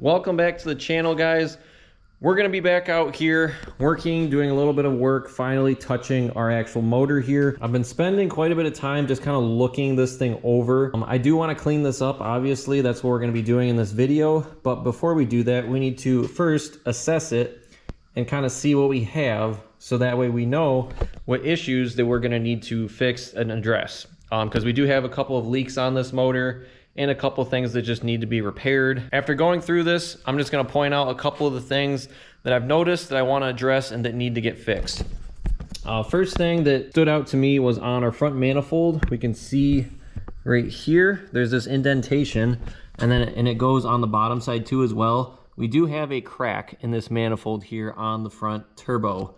Welcome back to the channel, guys. We're gonna be back out here working, doing a little bit of work, finally touching our actual motor here. I've been spending quite a bit of time just kind of looking this thing over. I do want to clean this up, obviously. That's what we're gonna be doing in this video. But before we do that, we need to first assess it and kind of see what we have, so that way we know what issues that we're gonna need to fix and address. Because we do have a couple of leaks on this motor and a couple of things that just need to be repaired. After going through this, I'm just gonna point out a couple of the things that I've noticed that I wanna address and that need to get fixed. First thing that stood out to me was on our front manifold. We can see right here, there's this indentation, and it goes on the bottom side too as well. We do have a crack in this manifold here on the front turbo.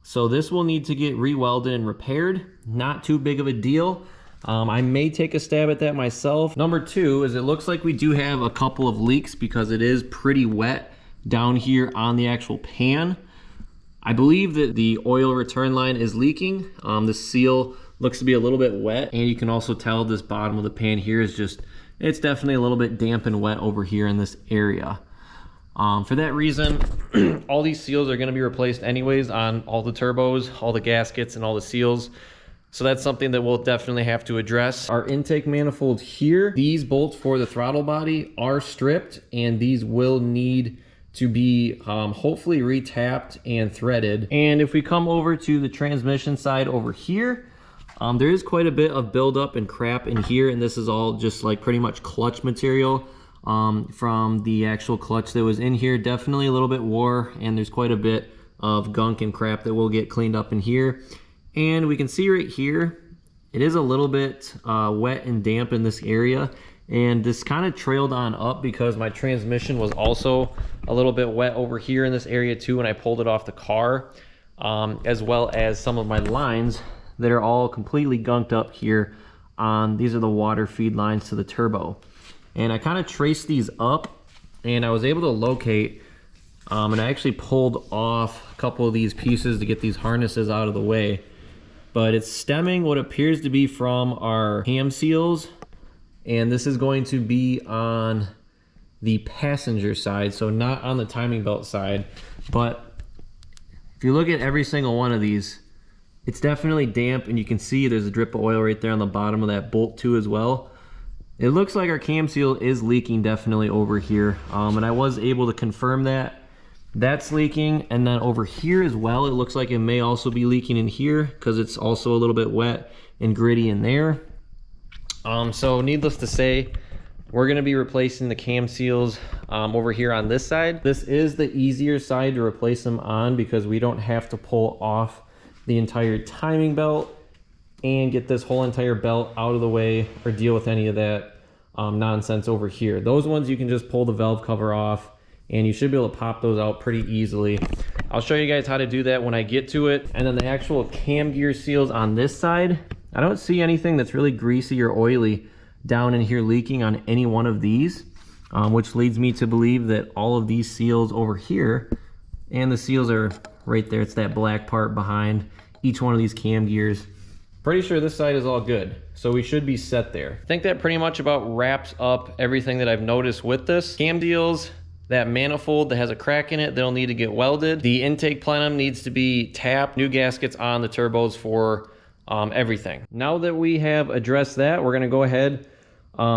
So this will need to get re-welded and repaired. Not too big of a deal. I may take a stab at that myself. Number two is it looks like we do have a couple of leaks because it is pretty wet down here on the actual pan. I believe that the oil return line is leaking. The seal looks to be a little bit wet, and you can also tell this bottom of the pan here is it's definitely a little bit damp and wet over here in this area. For that reason, all these seals are going to be replaced anyways on all the turbos, all the gaskets, and all the seals. So that's something that we'll definitely have to address. Our intake manifold here, these bolts for the throttle body are stripped, and these will need to be hopefully retapped and threaded. And if we come over to the transmission side over here, there is quite a bit of buildup and crap in here, and this is all just like pretty much clutch material from the actual clutch that was in here. Definitely a little bit wore, and there's quite a bit of gunk and crap that will get cleaned up in here. And we can see right here, it is a little bit wet and damp in this area. And this kind of trailed on up because my transmission was also a little bit wet over here in this area too when I pulled it off the car. As well as some of my lines that are all completely gunked up here. These are the water feed lines to the turbo. And I kind of traced these up, and I was able to locate, and I actually pulled off a couple of these pieces to get these harnesses out of the way. But it's stemming what appears to be from our cam seals, and this is going to be on the passenger side, so not on the timing belt side. But if you look at every single one of these, it's definitely damp, and you can see there's a drip of oil right there on the bottom of that bolt too as well. It looks like our cam seal is leaking definitely over here, and I was able to confirm that. That's leaking, and then over here as well, it looks like it may also be leaking in here because it's also a little bit wet and gritty in there. So needless to say, we're going to be replacing the cam seals over here on this side. This is the easier side to replace them on because we don't have to pull off the entire timing belt and get this whole entire belt out of the way or deal with any of that nonsense over here. Those ones you can just pull the valve cover off, and you should be able to pop those out pretty easily. I'll show you guys how to do that when I get to it. And then the actual cam gear seals on this side, I don't see anything that's really greasy or oily down in here leaking on any one of these, which leads me to believe that all of these seals over here, and the seals are right there, it's that black part behind each one of these cam gears. Pretty sure this side is all good, so we should be set there. I think that pretty much about wraps up everything that I've noticed with this. Cam deals, that manifold that has a crack in it, they'll need to get welded. The intake plenum needs to be tapped. New gaskets on the turbos for everything. Now that we have addressed that, we're gonna go ahead,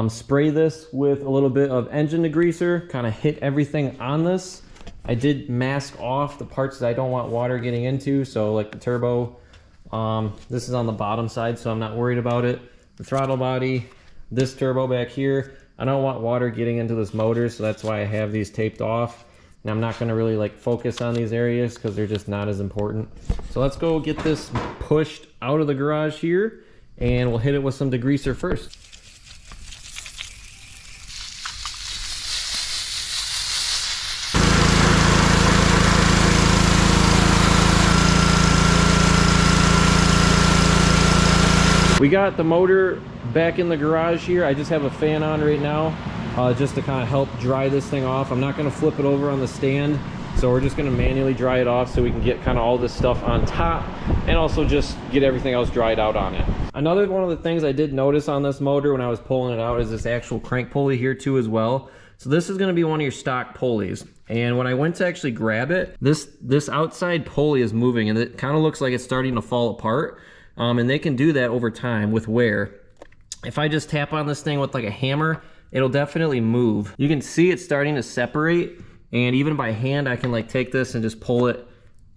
spray this with a little bit of engine degreaser, kind of hit everything on this. I did mask off the parts that I don't want water getting into, so like the turbo, this is on the bottom side, so I'm not worried about it. The throttle body, this turbo back here, I don't want water getting into this motor, so that's why I have these taped off. And I'm not gonna really like focus on these areas because they're just not as important. So let's go get this pushed out of the garage here, and we'll hit it with some degreaser first. We got the motor back in the garage here. I just have a fan on right now just to kind of help dry this thing off. I'm not going to flip it over on the stand, so we're just going to manually dry it off so we can get kind of all this stuff on top and also just get everything else dried out on it. Another one of the things I did notice on this motor when I was pulling it out is this actual crank pulley here too as well. So this is going to be one of your stock pulleys. And when I went to actually grab it, this outside pulley is moving and it kind of looks like it's starting to fall apart. And they can do that over time with wear. If I just tap on this thing with like a hammer, it'll definitely move. You can see it's starting to separate, and even by hand I can like take this and just pull it.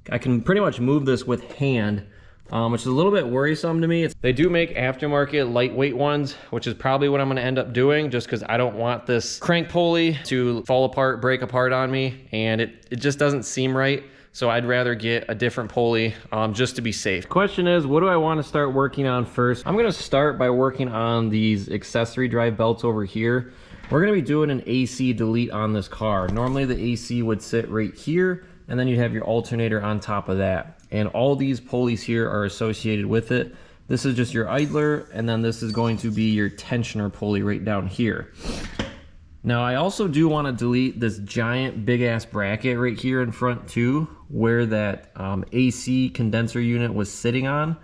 I can pretty much move this with hand, which is a little bit worrisome to me. They do make aftermarket lightweight ones, which is probably what I'm going to end up doing, just because I don't want this crank pulley to fall apart, break apart on me, and it just doesn't seem right. So I'd rather get a different pulley just to be safe. Question is, what do I want to start working on first? I'm going to start by working on these accessory drive belts over here. We're going to be doing an AC delete on this car. Normally the AC would sit right here, and then you'd have your alternator on top of that. And all these pulleys here are associated with it. This is just your idler, and then this is going to be your tensioner pulley right down here. Now I also do want to delete this giant big ass bracket right here in front too, where that AC condenser unit was sitting on,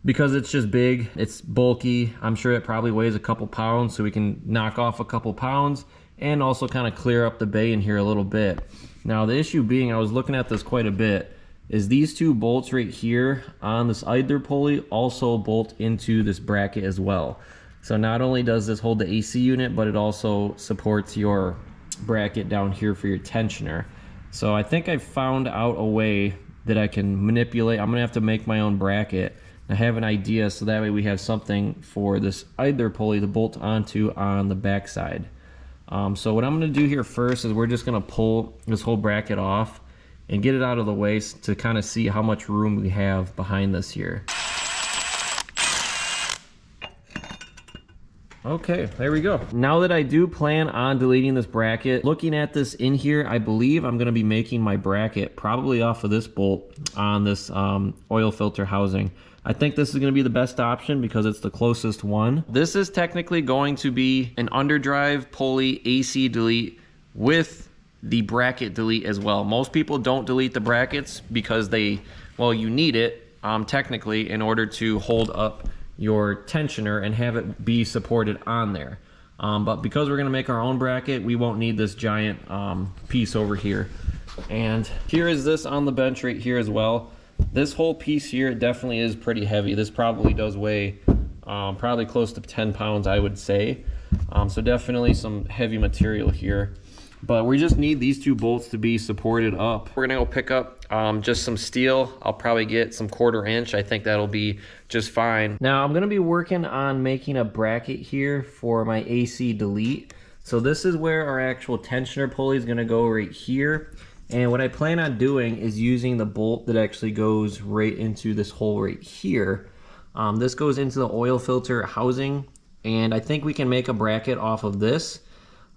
because it's just big, it's bulky. I'm sure it probably weighs a couple pounds, so we can knock off a couple pounds and also kind of clear up the bay in here a little bit. Now the issue being, I was looking at this quite a bit, is these two bolts right here on this idler pulley also bolt into this bracket as well. So not only does this hold the AC unit, but it also supports your bracket down here for your tensioner. So I think I've found out a way that I can manipulate. I'm gonna have to make my own bracket. I have an idea, so that way we have something for this idler pulley to bolt onto on the backside. So what I'm gonna do here first is we're just gonna pull this whole bracket off and get it out of the way to kind of see how much room we have behind this here. Okay, there we go. Now that I do plan on deleting this bracket, looking at this in here, I believe I'm gonna be making my bracket probably off of this bolt on this oil filter housing. I think this is gonna be the best option because it's the closest one. This is technically going to be an underdrive pulley AC delete with the bracket delete as well. Most people don't delete the brackets because well, you need it technically in order to hold up your tensioner and have it be supported on there. But because we're gonna make our own bracket, we won't need this giant piece over here. And here is this on the bench right here as well. This whole piece here definitely is pretty heavy. This probably does weigh probably close to 10 pounds, I would say. So definitely some heavy material here. But we just need these two bolts to be supported up. We're gonna go pick up just some steel. I'll probably get some 1/4 inch. I think that'll be just fine. Now I'm gonna be working on making a bracket here for my AC delete. So this is where our actual tensioner pulley is gonna go right here. And what I plan on doing is using the bolt that actually goes right into this hole right here. This goes into the oil filter housing, and I think we can make a bracket off of this.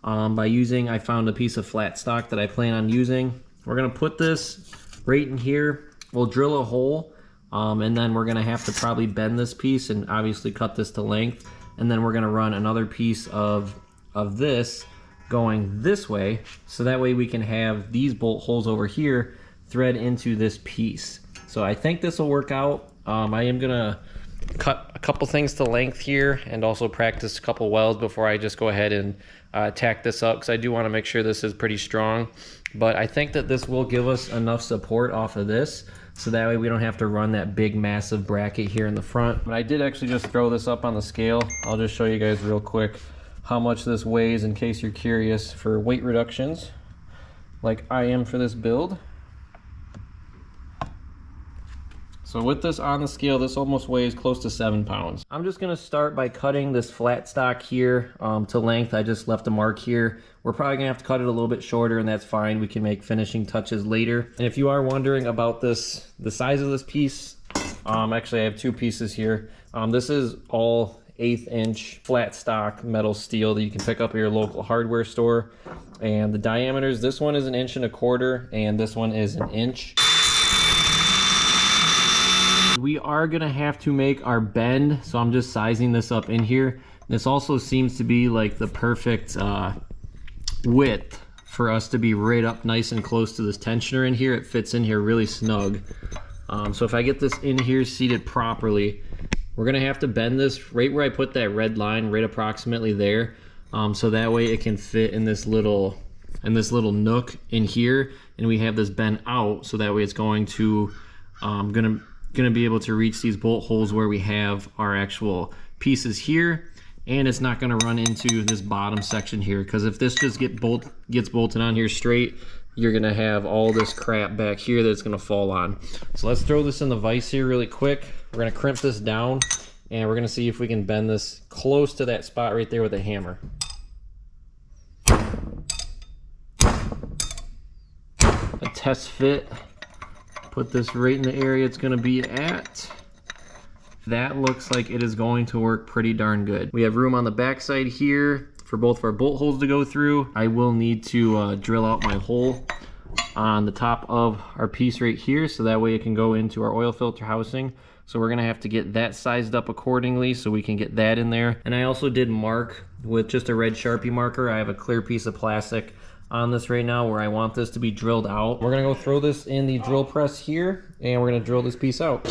By using, I found a piece of flat stock that I plan on using. We're gonna put this right in here. We'll drill a hole, and then we're gonna have to probably bend this piece and obviously cut this to length. And then we're gonna run another piece of this going this way, so that way we can have these bolt holes over here thread into this piece. So I think this will work out. I am gonna cut a couple things to length here and also practice a couple welds before I just go ahead and tack this up, because I do want to make sure this is pretty strong. But I think that this will give us enough support off of this, so that way we don't have to run that big massive bracket here in the front. But I did actually just throw this up on the scale. I'll just show you guys real quick how much this weighs in case you're curious for weight reductions like I am for this build. So with this on the scale, this almost weighs close to 7 pounds. I'm just gonna start by cutting this flat stock here to length. I just left a mark here. We're probably gonna have to cut it a little bit shorter, and that's fine. We can make finishing touches later. And if you are wondering about this, the size of this piece, actually I have two pieces here. This is all 1/8 inch flat stock metal steel that you can pick up at your local hardware store. And the diameters, this one is 1.25 inches, and this one is 1 inch. We are gonna have to make our bend, so I'm just sizing this up in here. This also seems to be like the perfect width for us to be right up nice and close to this tensioner in here. It fits in here really snug. So if I get this in here seated properly, we're gonna have to bend this right where I put that red line, right approximately there. so that way it can fit in this little nook in here, and we have this bent out so that way it's going to gonna be able to reach these bolt holes where we have our actual pieces here, and it's not gonna run into this bottom section here, because if this just gets bolted on here straight, you're gonna have all this crap back here that's gonna fall on. So let's throw this in the vise here really quick. We're gonna crimp this down, and we're gonna see if we can bend this close to that spot right there with a hammer. A test fit. Put this right in the area it's gonna be at. That looks like it is going to work pretty darn good. We have room on the back side here for both of our bolt holes to go through. I will need to drill out my hole on the top of our piece right here, so that way it can go into our oil filter housing. So we're gonna have to get that sized up accordingly so we can get that in there. And I also did mark with just a red Sharpie marker. I have a clear piece of plastic on this right now where I want this to be drilled out. We're gonna go throw this in the drill press here, and we're gonna drill this piece out.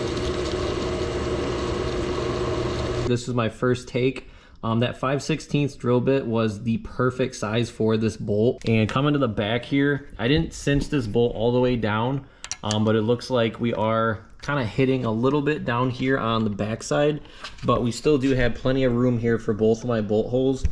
This is my first take. That 5/16 drill bit was the perfect size for this bolt. And coming to the back here, I didn't cinch this bolt all the way down, but it looks like we are kind of hitting a little bit down here on the back side, but we still do have plenty of room here for both of my bolt holes.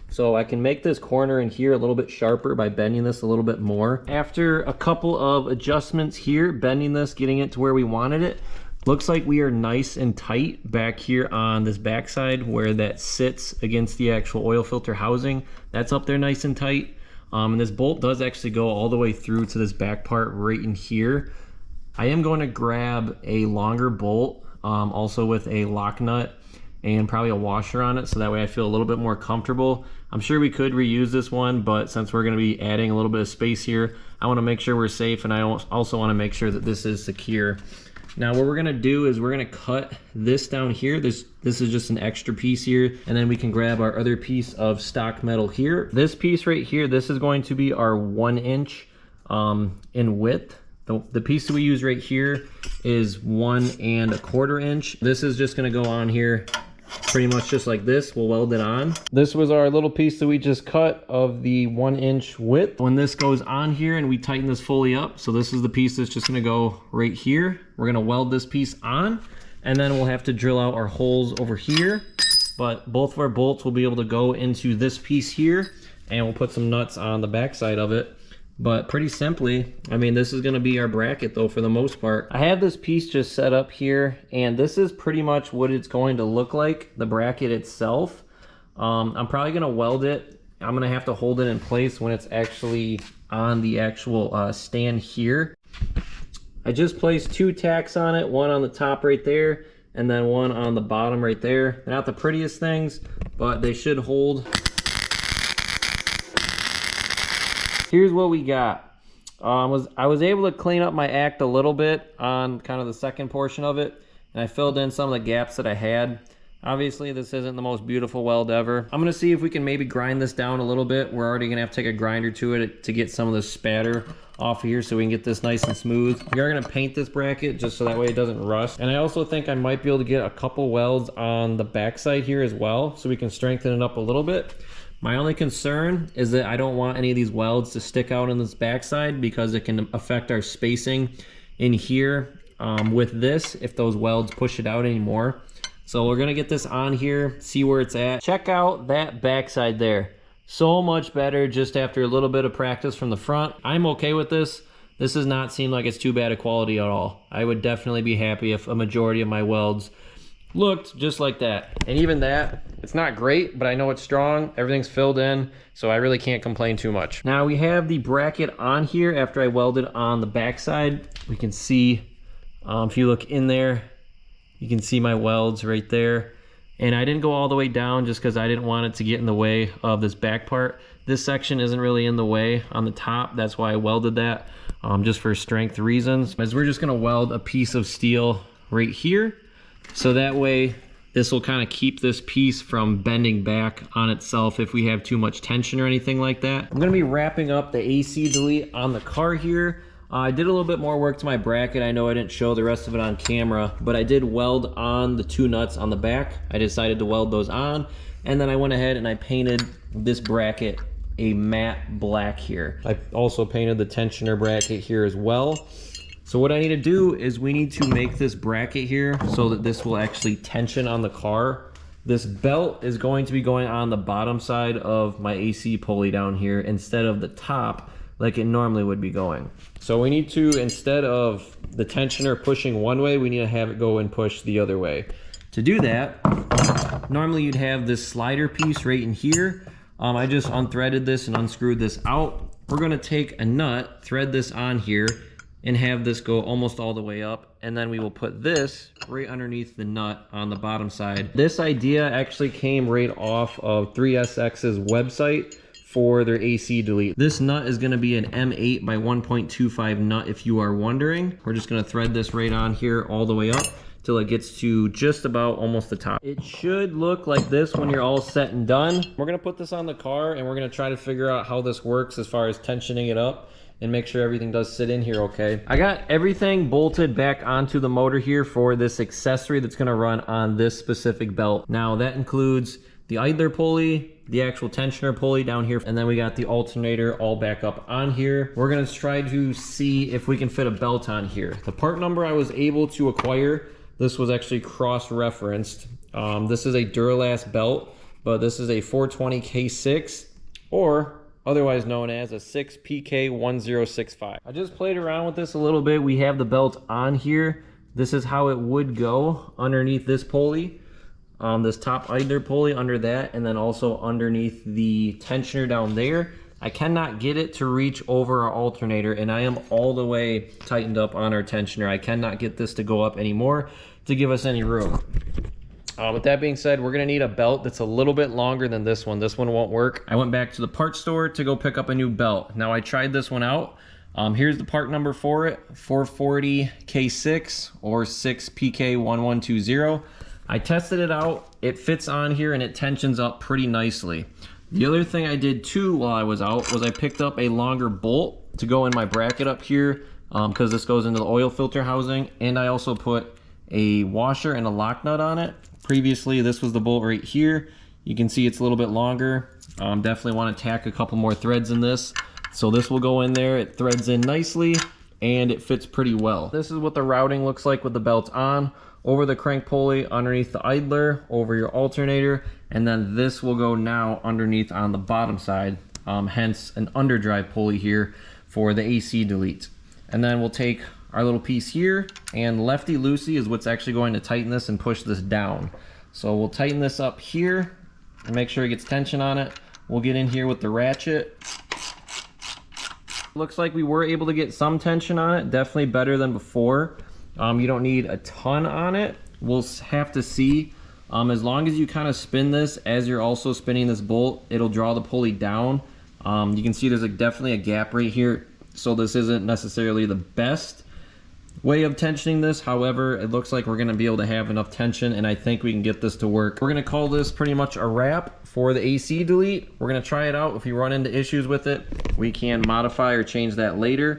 So I can make this corner in here a little bit sharper by bending this a little bit more. After a couple of adjustments here, bending this, getting it to where we wanted it, looks like we are nice and tight back here on this backside where that sits against the actual oil filter housing. That's up there nice and tight. And this bolt does actually go all the way through to this back part right in here. I am going to grab a longer bolt, also with a lock nut and probably a washer on it, so that way I feel a little bit more comfortable. I'm sure we could reuse this one, but since we're going to be adding a little bit of space here, I want to make sure we're safe, and I also want to make sure that this is secure. Now what we're gonna do is we're gonna cut this down here. This is just an extra piece here, and then we can grab our other piece of stock metal here. This piece right here, this is going to be our 1 inch in width. The piece that we use right here is 1 1/4 inch. This is just gonna go on here pretty much just like this. We'll weld it on. This was our little piece that we just cut of the 1 inch width. When this goes on here and we tighten this fully up, so this is the piece that's just gonna go right here. We're gonna weld this piece on, and then we'll have to drill out our holes over here. But both of our bolts will be able to go into this piece here, and we'll put some nuts on the back side of it. But pretty simply, I mean, this is going to be our bracket though for the most part. I have this piece just set up here, and this is pretty much what it's going to look like, the bracket itself. I'm probably going to weld it. I'm going to have to hold it in place when it's actually on the actual stand here. I just placed 2 tacks on it, one on the top right there, and then one on the bottom right there. They're not the prettiest things, but they should hold. Here's what we got. I was able to clean up my act a little bit on kind of the second portion of it, and I filled in some of the gaps that I had. Obviously, this isn't the most beautiful weld ever. I'm gonna see if we can maybe grind this down a little bit. We're already gonna have to take a grinder to it to get some of the spatter off of here so we can get this nice and smooth. We are gonna paint this bracket just so that way it doesn't rust. And I also think I might be able to get a couple welds on the backside here as well, so we can strengthen it up a little bit. My only concern is that I don't want any of these welds to stick out on this backside, because it can affect our spacing in here with this if those welds push it out anymore. So we're gonna get this on here, see where it's at. Check out that backside there. So much better just after a little bit of practice from the front. I'm okay with this. This does not seem like it's too bad a quality at all. I would definitely be happy if a majority of my welds looked just like that. And even that, it's not great, but I know it's strong. Everything's filled in, so I really can't complain too much. Now we have the bracket on here after I welded on the backside. We can see, if you look in there, you can see my welds right there. And I didn't go all the way down just because I didn't want it to get in the way of this back part. This section isn't really in the way on the top. That's why I welded that, just for strength reasons. As we're just gonna weld a piece of steel right here. So that way, this will kind of keep this piece from bending back on itself if we have too much tension or anything like that. I'm gonna be wrapping up the AC delete on the car here. I did a little bit more work to my bracket. I know I didn't show the rest of it on camera, but I did weld on the 2 nuts on the back. I decided to weld those on. And then I went ahead and I painted this bracket a matte black here. I also painted the tensioner bracket here as well. So what I need to do is we need to make this bracket here so that this will actually tension on the car. This belt is going to be going on the bottom side of my AC pulley down here instead of the top like it normally would be going. So we need to, instead of the tensioner pushing one way, we need to have it go and push the other way. To do that, normally you'd have this slider piece right in here. I just unthreaded this and unscrewed this out. We're gonna take a nut, thread this on here, and have this go almost all the way up. And then we will put this right underneath the nut on the bottom side. This idea actually came right off of 3SX's website for their AC delete. This nut is gonna be an M8 by 1.25 nut if you are wondering. We're just gonna thread this right on here all the way up till it gets to just about almost the top. It should look like this when you're all set and done. We're gonna put this on the car and we're gonna try to figure out how this works as far as tensioning it up and make sure everything does sit in here okay. I got everything bolted back onto the motor here for this accessory that's gonna run on this specific belt. Now that includes the idler pulley, the actual tensioner pulley down here, and then we got the alternator all back up on here. We're gonna try to see if we can fit a belt on here. The part number I was able to acquire, this was actually cross-referenced. This is a Duralast belt, but this is a 420 K6, or otherwise known as a 6PK1065. I just played around with this a little bit. We have the belt on here. This is how it would go underneath this pulley. This top idler pulley under that, and then also underneath the tensioner down there. I cannot get it to reach over our alternator, and I am all the way tightened up on our tensioner. I cannot get this to go up anymore to give us any room. With that being said, we're gonna need a belt that's a little bit longer than this one. This one won't work. I went back to the parts store to go pick up a new belt. Now I tried this one out. Here's the part number for it, 440 K6 or 6PK1120. I tested it out. It fits on here and it tensions up pretty nicely. The other thing I did too while I was out was I picked up a longer bolt to go in my bracket up here because this goes into the oil filter housing, and I also put a washer and a lock nut on it. Previously this was the bolt right here. You can see it's a little bit longer. Definitely want to tack a couple more threads in this. So this will go in there. It threads in nicely and it fits pretty well. This is what the routing looks like with the belt on. Over the crank pulley, underneath the idler, over your alternator, and then this will go now underneath on the bottom side, hence an underdrive pulley here for the AC delete. And then we'll take our little piece here, and lefty-loosey is what's actually going to tighten this and push this down. So we'll tighten this up here and make sure it gets tension on it. We'll get in here with the ratchet. Looks like we were able to get some tension on it, definitely better than before. You don't need a ton on it. We'll have to see. As long as you kind of spin this as you're also spinning this bolt, it'll draw the pulley down. You can see there's definitely a gap right here, so this isn't necessarily the best way of tensioning this. However, it looks like we're going to be able to have enough tension, and I think we can get this to work. We're going to call this pretty much a wrap for the AC delete. We're going to try it out. If we run into issues with it, we can modify or change that later.